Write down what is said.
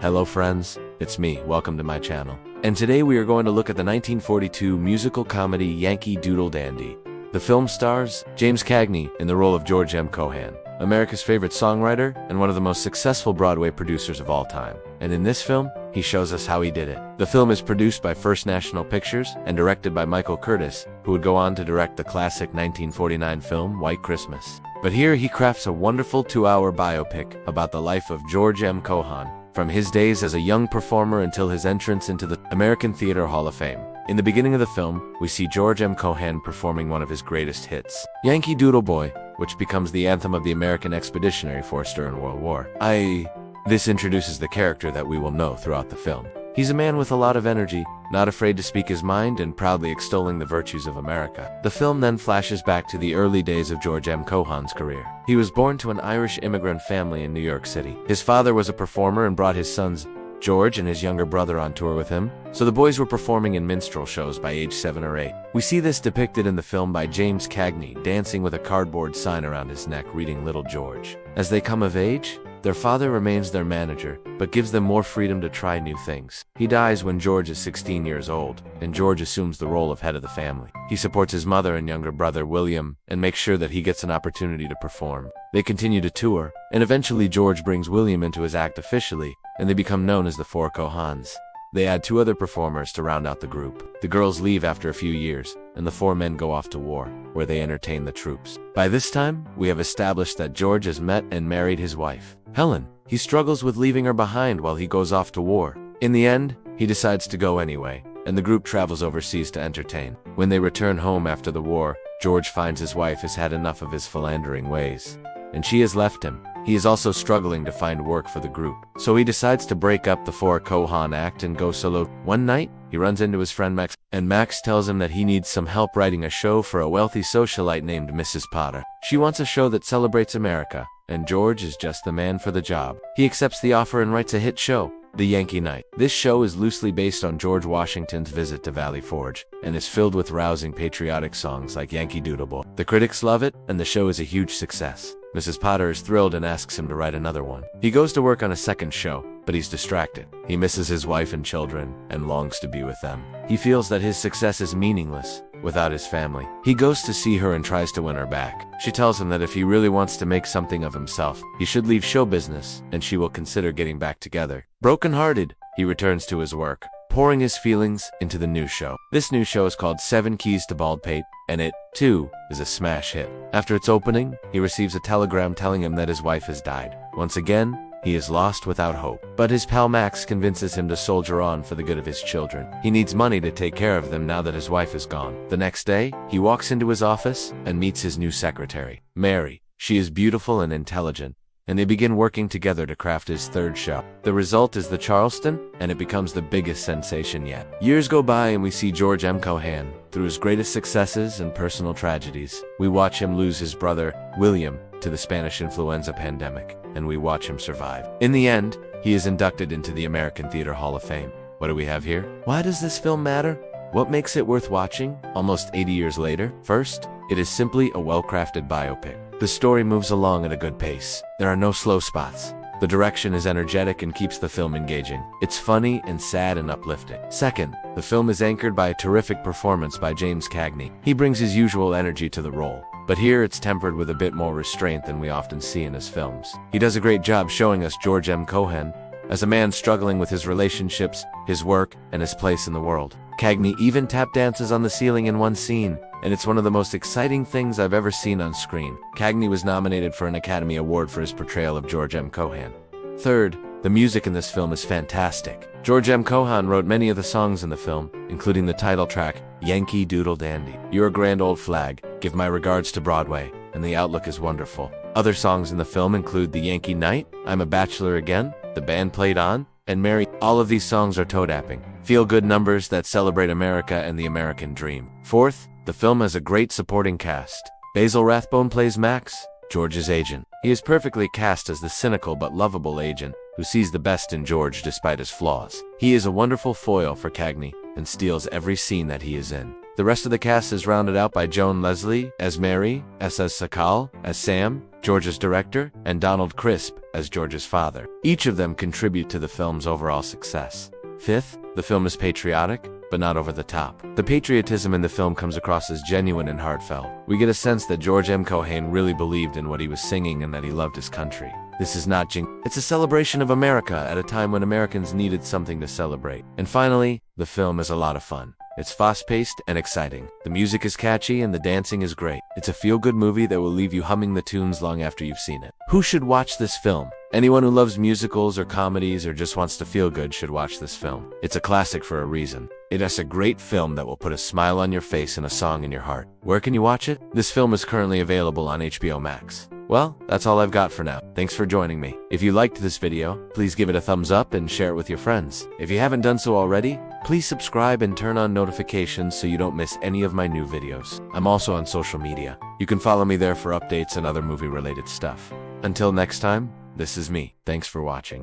Hello friends, it's me, welcome to my channel. And today we are going to look at the 1942 musical comedy Yankee Doodle Dandy. The film stars James Cagney in the role of George M. Cohan, America's favorite songwriter and one of the most successful Broadway producers of all time. And in this film, he shows us how he did it. The film is produced by First National Pictures and directed by Michael Curtis, who would go on to direct the classic 1949 film White Christmas. But here he crafts a wonderful 2-hour biopic about the life of George M. Cohan, from his days as a young performer until his entrance into the American Theater Hall of Fame. In the beginning of the film, we see George M. Cohan performing one of his greatest hits, Yankee Doodle Boy, which becomes the anthem of the American Expeditionary Force during World War. This introduces the character that we will know throughout the film. He's a man with a lot of energy, not afraid to speak his mind and proudly extolling the virtues of America. The film then flashes back to the early days of George M. Cohan's career. He was born to an Irish immigrant family in New York City. His father was a performer and brought his sons, George and his younger brother, on tour with him, so the boys were performing in minstrel shows by age 7 or 8. We see this depicted in the film by James Cagney, dancing with a cardboard sign around his neck reading Little George. As they come of age, their father remains their manager, but gives them more freedom to try new things. He dies when George is 16 years old, and George assumes the role of head of the family. He supports his mother and younger brother William, and makes sure that he gets an opportunity to perform. They continue to tour, and eventually George brings William into his act officially, and they become known as the Four Cohans. They add 2 other performers to round out the group. The girls leave after a few years, and the 4 men go off to war, where they entertain the troops. By this time, we have established that George has met and married his wife, Helen. He struggles with leaving her behind while he goes off to war. In the end, he decides to go anyway, and the group travels overseas to entertain. When they return home after the war, George finds his wife has had enough of his philandering ways, and she has left him. He is also struggling to find work for the group, so he decides to break up the Four Cohan act and go solo. One night, he runs into his friend Max, and Max tells him that he needs some help writing a show for a wealthy socialite named Mrs. Potter. She wants a show that celebrates America, and George is just the man for the job. He accepts the offer and writes a hit show, The Yankee Night. This show is loosely based on George Washington's visit to Valley Forge, and is filled with rousing patriotic songs like Yankee Doodle Boy. The critics love it, and the show is a huge success. Mrs. Potter is thrilled and asks him to write another one. He goes to work on a second show, but he's distracted. He misses his wife and children, and longs to be with them. He feels that his success is meaningless without his family. He goes to see her and tries to win her back. She tells him that if he really wants to make something of himself, he should leave show business, and she will consider getting back together. Broken-hearted, he returns to his work, pouring his feelings into the new show. This new show is called 7 Keys to Baldpate, and it, too, is a smash hit. After its opening, he receives a telegram telling him that his wife has died. Once again, he is lost without hope. But his pal Max convinces him to soldier on for the good of his children. He needs money to take care of them now that his wife is gone. The next day, he walks into his office and meets his new secretary, Mary. She is beautiful and intelligent, and they begin working together to craft his third show. The result is the Charleston, and it becomes the biggest sensation yet. Years go by and we see George M. Cohan through his greatest successes and personal tragedies. We watch him lose his brother, William, to the Spanish influenza pandemic, and we watch him survive. In the end, he is inducted into the American Theater Hall of Fame. What do we have here? Why does this film matter? What makes it worth watching almost 80 years later? First, it is simply a well-crafted biopic. The story moves along at a good pace. There are no slow spots. The direction is energetic and keeps the film engaging. It's funny and sad and uplifting. Second, the film is anchored by a terrific performance by James Cagney. He brings his usual energy to the role, but here it's tempered with a bit more restraint than we often see in his films. He does a great job showing us George M. Cohan as a man struggling with his relationships, his work, and his place in the world. Cagney even tap dances on the ceiling in one scene, and it's one of the most exciting things I've ever seen on screen. Cagney was nominated for an Academy Award for his portrayal of George M. Cohan. Third, the music in this film is fantastic. George M. Cohan wrote many of the songs in the film, including the title track, Yankee Doodle Dandy, You're a Grand Old Flag, Give My Regards to Broadway, and The Outlook is Wonderful. Other songs in the film include The Yankee Night, I'm a Bachelor Again, The Band Played On, and Mary. All of these songs are toe-dapping, feel-good numbers that celebrate America and the American dream. Fourth, the film has a great supporting cast. Basil Rathbone plays Max, George's agent. He is perfectly cast as the cynical but lovable agent who sees the best in George despite his flaws. He is a wonderful foil for Cagney and steals every scene that he is in. The rest of the cast is rounded out by Joan Leslie as Mary, S.S. Sakal as Sam, George's director, and Donald Crisp as George's father. Each of them contribute to the film's overall success. Fifth, the film is patriotic, but not over the top. The patriotism in the film comes across as genuine and heartfelt. We get a sense that George M. Cohan really believed in what he was singing and that he loved his country. This is not it's a celebration of America at a time when Americans needed something to celebrate. And finally, the film is a lot of fun. It's fast-paced and exciting. The music is catchy and the dancing is great. It's a feel-good movie that will leave you humming the tunes long after you've seen it. Who should watch this film? Anyone who loves musicals or comedies or just wants to feel good should watch this film. It's a classic for a reason. It is a great film that will put a smile on your face and a song in your heart. Where can you watch it? This film is currently available on HBO Max. Well, that's all I've got for now. Thanks for joining me. If you liked this video, please give it a thumbs up and share it with your friends. If you haven't done so already, please subscribe and turn on notifications so you don't miss any of my new videos. I'm also on social media. You can follow me there for updates and other movie-related stuff. Until next time, this is me. Thanks for watching.